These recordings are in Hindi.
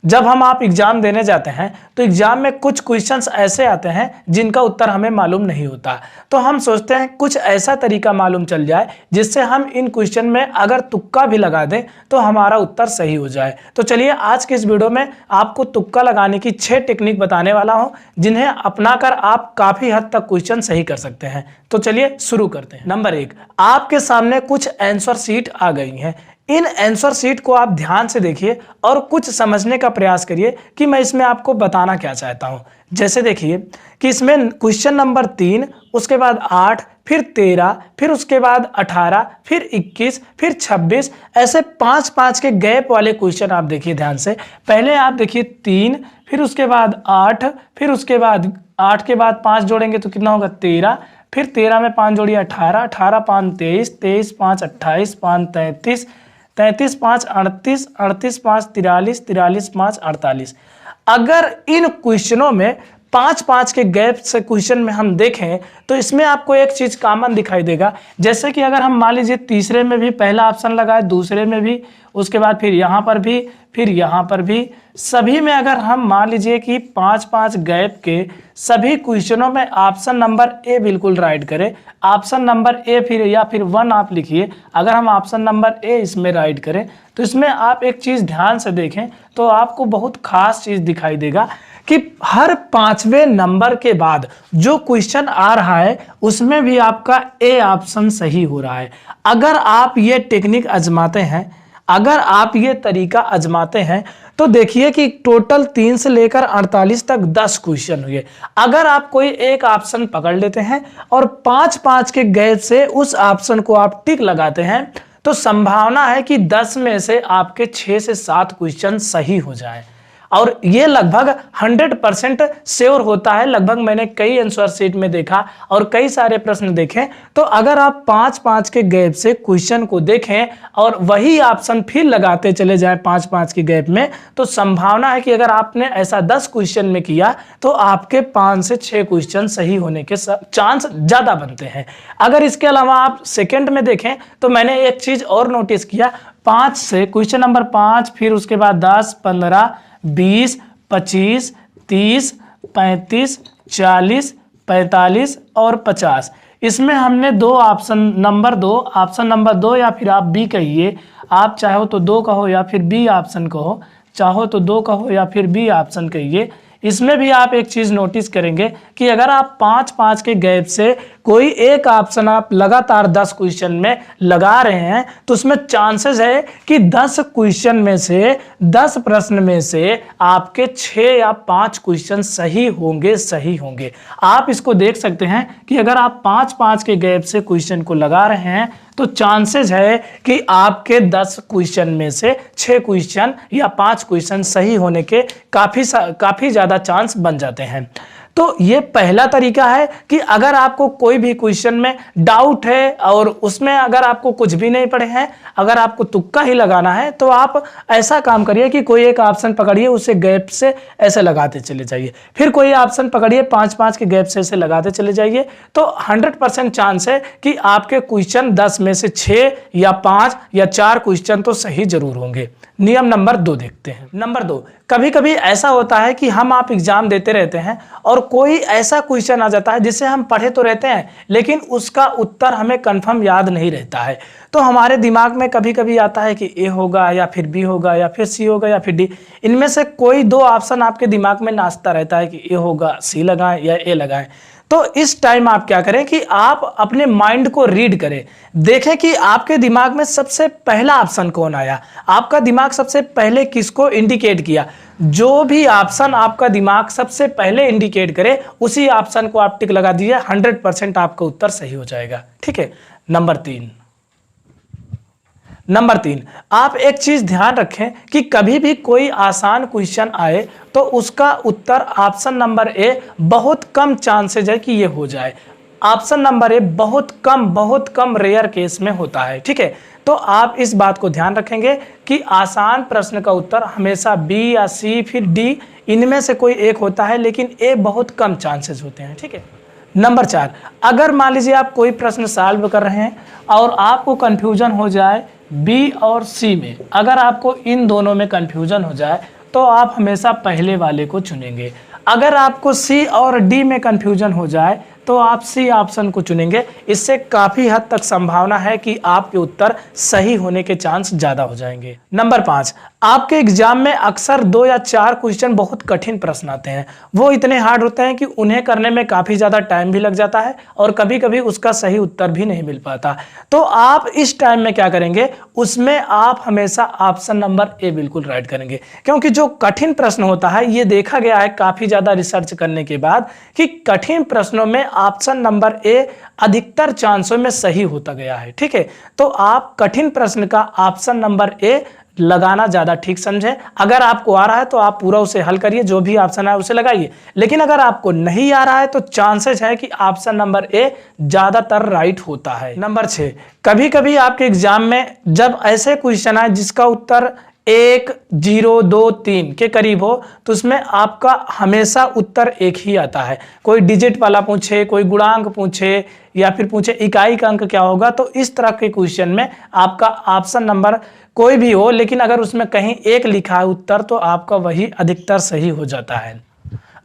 जब हम आप एग्जाम देने जाते हैं तो एग्जाम में कुछ क्वेश्चंस ऐसे आते हैं जिनका उत्तर हमें मालूम नहीं होता, तो हम सोचते हैं कुछ ऐसा तरीका मालूम चल जाए जिससे हम इन क्वेश्चन में अगर तुक्का भी लगा दें तो हमारा उत्तर सही हो जाए। तो चलिए आज के इस वीडियो में आपको तुक्का लगाने की 6 टेक्निक बताने वाला हूं जिन्हें अपनाकर आप काफी हद तक क्वेश्चन सही कर सकते हैं। तो चलिए शुरू करते हैं। नंबर 1, आपके सामने कुछ आंसर शीट आ गई हैं। इन आंसर शीट को आप ध्यान से देखिए और कुछ समझने का प्रयास करिए कि मैं इसमें आपको बताना क्या चाहता हूं। जैसे देखिए कि इसमें क्वेश्चन नंबर 3, उसके बाद 8, फिर 13, फिर उसके बाद 18, फिर 21, फिर 26, ऐसे 5-5 के गैप वाले क्वेश्चन आप देखिए ध्यान से। पहले आप देखिए 3, फिर उसके बाद 8, फिर उसके बाद 8 के बाद 5 जोड़ेंगे तो कितना होगा 13, फिर 13 में 5 जोड़िए 18, 18 5 23, 23 5 28, 5 33, 33 5 38, 38 5 43, 43 5 48। अगर इन क्वेश्चनों में 5-5 के गैप से क्वेश्चन में हम देखें तो इसमें आपको एक चीज कॉमन दिखाई देगा। जैसे कि अगर हम मान लीजिए तीसरे में भी पहला ऑप्शन लगाए, दूसरे में भी, उसके बाद फिर यहाँ पर भी, फिर यहाँ पर भी, सभी में अगर हम मान लीजिए कि 5-5 गैप के सभी क्वेश्चनों में ऑप्शन नंबर ए बिल्कुल राइट करें, ऑप्शन नंबर ए फिर या फिर 1 आप लिखिए। अगर हम ऑप्शन नंबर ए इसमें राइट करें तो इसमें आप एक चीज ध्यान से देखें तो आपको बहुत खास चीज दिखाई देगा कि हर 5वें नंबर के बाद जो क्वेश्चन आ रहा है उसमें भी आपका ए ऑप्शन सही हो रहा है। अगर आप ये टेक्निक आजमाते हैं, अगर आप ये तरीका आजमाते हैं तो देखिए कि टोटल 3 से लेकर 48 तक 10 क्वेश्चन हुए। अगर आप कोई एक ऑप्शन पकड़ लेते हैं और 5-5 के गैप से उस ऑप्शन को आप टिक लगाते हैं तो संभावना है कि 10 में से आपके 6 से 7 क्वेश्चन सही हो जाए। और ये लगभग 100% श्योर होता है। लगभग मैंने कई आंसर शीट में देखा और कई सारे प्रश्न देखे, तो अगर आप 5-5 के गैप से क्वेश्चन को देखें और वही ऑप्शन फिर लगाते चले जाएं 5-5 के गैप में, तो संभावना है कि अगर आपने ऐसा 10 क्वेश्चन में किया तो आपके 5 से 6 क्वेश्चन सही होने के चांस ज्यादा बनते हैं। अगर इसके अलावा आप सेकेंड में देखें तो मैंने एक चीज और नोटिस किया, 5 से क्वेश्चन नंबर 5, फिर उसके बाद 10, 15, 20, 25, 30, 35, 40, 45 और 50, इसमें हमने ऑप्शन नंबर 2 या फिर आप बी कहिए, आप चाहो तो 2 कहो या फिर बी ऑप्शन कहो, चाहो तो 2 कहो या फिर बी ऑप्शन कहिए। इसमें भी आप एक चीज नोटिस करेंगे कि अगर आप 5-5 के गैप से कोई एक ऑप्शन आप लगातार 10 क्वेश्चन में लगा रहे हैं तो उसमें चांसेस है कि 10 क्वेश्चन में से 10 प्रश्न में से आपके 6 या 5 क्वेश्चन सही होंगे। आप इसको देख सकते हैं कि अगर आप 5-5 के गैप से क्वेश्चन को लगा रहे हैं तो चांसेस है कि आपके 10 क्वेश्चन में से 6 क्वेश्चन या 5 क्वेश्चन सही होने के काफी ज्यादा चांस बन जाते हैं। तो ये पहला तरीका है कि अगर आपको कोई भी क्वेश्चन में डाउट है और उसमें अगर आपको कुछ भी नहीं पढ़े हैं, अगर आपको तुक्का ही लगाना है तो आप ऐसा काम करिए कि कोई एक ऑप्शन पकड़िए, उसे गैप से ऐसे लगाते चले जाइए, फिर कोई ऑप्शन पकड़िए 5-5 के गैप से ऐसे लगाते चले जाइए, तो 100% चांस है कि आपके क्वेश्चन 10 में से 6 या 5 या 4 क्वेश्चन तो सही जरूर होंगे। नियम नंबर 2 देखते हैं। नंबर 2, कभी कभी ऐसा होता है कि हम आप एग्जाम देते रहते हैं और कोई ऐसा क्वेश्चन आ जाता है जिसे हम पढ़े तो रहते हैं लेकिन उसका उत्तर हमें कंफर्म याद नहीं रहता है। तो हमारे दिमाग में कभी कभी आता है कि ए होगा या फिर बी होगा या फिर सी होगा या फिर डी, इनमें से कोई 2 ऑप्शन आपके दिमाग में नाचता रहता है कि ए होगा, सी लगाएं या ए लगाएं। तो इस टाइम आप क्या करें कि आप अपने माइंड को रीड करें, देखें कि आपके दिमाग में सबसे पहला ऑप्शन कौन आया, आपका दिमाग सबसे पहले किसको इंडिकेट किया। जो भी ऑप्शन आपका दिमाग सबसे पहले इंडिकेट करे उसी ऑप्शन को आप टिक लगा दीजिए, 100% आपका उत्तर सही हो जाएगा। ठीक है। नंबर 3, आप एक चीज ध्यान रखें कि कभी भी कोई आसान क्वेश्चन आए तो उसका उत्तर ऑप्शन नंबर ए बहुत कम चांसेज है कि ये हो जाए। ऑप्शन नंबर ए बहुत कम रेयर केस में होता है। ठीक है, तो आप इस बात को ध्यान रखेंगे कि आसान प्रश्न का उत्तर हमेशा बी या सी फिर डी, इनमें से कोई एक होता है, लेकिन ए बहुत कम चांसेस होते हैं। ठीक है। नंबर 4, अगर मान लीजिए आप कोई प्रश्न सॉल्व कर रहे हैं और आपको कंफ्यूजन हो जाए बी और सी में, अगर आपको इन दोनों में कंफ्यूजन हो जाए तो आप हमेशा पहले वाले को चुनेंगे। अगर आपको सी और डी में कंफ्यूजन हो जाए तो आप सी ऑप्शन को चुनेंगे। इससे काफ़ी हद तक संभावना है कि आपके उत्तर सही होने के चांस ज़्यादा हो जाएंगे। नंबर 5, आपके एग्जाम में अक्सर 2 या 4 क्वेश्चन बहुत कठिन प्रश्न आते हैं। वो इतने हार्ड होते हैं कि उन्हें करने में काफ़ी ज़्यादा टाइम भी लग जाता है और कभी कभी उसका सही उत्तर भी नहीं मिल पाता। तो आप इस टाइम में क्या करेंगे, उसमें आप हमेशा ऑप्शन नंबर ए बिल्कुल राइट करेंगे, क्योंकि जो कठिन प्रश्न होता है ये देखा गया है काफ़ी ज़्यादा रिसर्च करने के बाद कि कठिन प्रश्नों में ऑप्शन नंबर ए अधिकतर चांसों में सही होता गया है। ठीक है, तो आप कठिन प्रश्न का ऑप्शन नंबर ए लगाना ज़्यादा ठीक समझें। अगर आपको आ रहा है तो आप पूरा उसे हल करिए, जो भी ऑप्शन है उसे लगाइए। लेकिन अगर आपको नहीं आ रहा है तो चांसेस है कि ऑप्शन नंबर ए ज़्यादातर राइट होता है। नंबर 6, कभी कभी आपके एग्जाम में जब ऐसे क्वेश्चन आए जिसका उत्तर 1, 0, 2, 3 के करीब हो तो उसमें आपका हमेशा उत्तर एक ही आता है। कोई डिजिट वाला पूछे, कोई गुणांक पूछे या फिर पूछे इकाई का अंक क्या होगा, तो इस तरह के क्वेश्चन में आपका ऑप्शन नंबर कोई भी हो, लेकिन अगर उसमें कहीं एक लिखा है उत्तर तो आपका वही अधिकतर सही हो जाता है।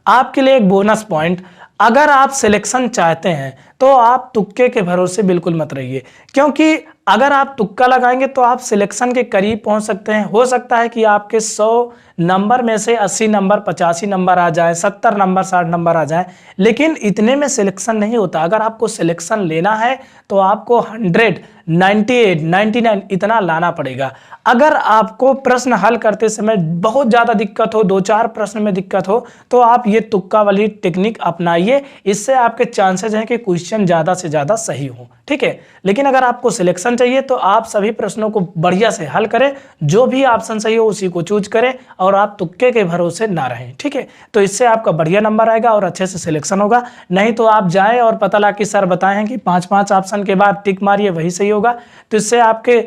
आपके लिए एक बोनस पॉइंट, अगर आप सिलेक्शन चाहते हैं तो आप तुक्के के भरोसे बिल्कुल मत रहिए, क्योंकि अगर आप तुक्का लगाएंगे तो आप सिलेक्शन के करीब पहुंच सकते हैं। हो सकता है कि आपके 100 नंबर में से 80 नंबर 85 नंबर आ जाए, 70 नंबर 60 नंबर आ जाए, लेकिन इतने में सिलेक्शन नहीं होता। अगर आपको सिलेक्शन लेना है तो आपको 100, 98, 99 इतना लाना पड़ेगा। अगर आपको प्रश्न हल करते समय बहुत ज़्यादा दिक्कत हो, 2-4 प्रश्न में दिक्कत हो, तो आप ये तुक्का वाली टेक्निक अपनाइए। इससे आपके चांसेस हैं कि क्वेश्चन ज़्यादा से ज़्यादा सही हो। ठीक है, लेकिन अगर आपको सिलेक्शन चाहिए तो आप सभी प्रश्नों को बढ़िया से हल करें, जो भी ऑप्शन सही हो उसी को चूज करें और आप तुक्के के भरोसे ना रहें। ठीक है, तो इससे आपका बढ़िया नंबर आएगा और अच्छे से सिलेक्शन होगा। नहीं तो आप जाएं और पता लगा कि सर बताए हैं कि 5-5 ऑप्शन के बाद टिक मारिए वही सही होगा, तो इससे आपके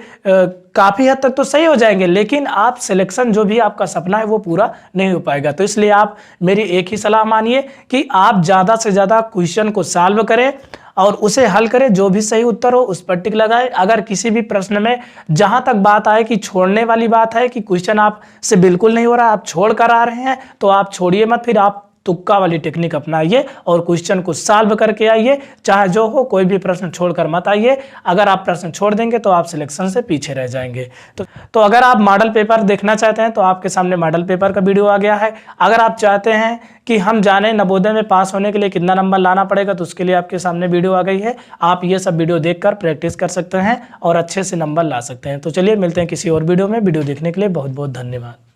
काफ़ी हद तक तो सही हो जाएंगे, लेकिन आप सिलेक्शन जो भी आपका सपना है वो पूरा नहीं हो पाएगा। तो इसलिए आप मेरी एक ही सलाह मानिए कि आप ज़्यादा से ज़्यादा क्वेश्चन को सॉल्व करें और उसे हल करें, जो भी सही उत्तर हो उस पर टिक लगाए। अगर किसी भी प्रश्न में जहां तक बात आए कि छोड़ने वाली बात है कि क्वेश्चन आप से बिल्कुल नहीं हो रहा, आप छोड़ कर आ रहे हैं, तो आप छोड़िए मत, फिर आप तुक्का वाली टेक्निक अपनाइए और क्वेश्चन को सॉल्व करके आइए। चाहे जो हो, कोई भी प्रश्न छोड़कर मत आइए। अगर आप प्रश्न छोड़ देंगे तो आप सिलेक्शन से पीछे रह जाएंगे। तो अगर आप मॉडल पेपर देखना चाहते हैं तो आपके सामने मॉडल पेपर का वीडियो आ गया है। अगर आप चाहते हैं कि हम जाने नवोदय में पास होने के लिए कितना नंबर लाना पड़ेगा, तो उसके लिए आपके सामने वीडियो आ गई है। आप ये सब वीडियो देखकर प्रैक्टिस कर सकते हैं और अच्छे से नंबर ला सकते हैं। तो चलिए मिलते हैं किसी और वीडियो में। वीडियो देखने के लिए बहुत बहुत धन्यवाद।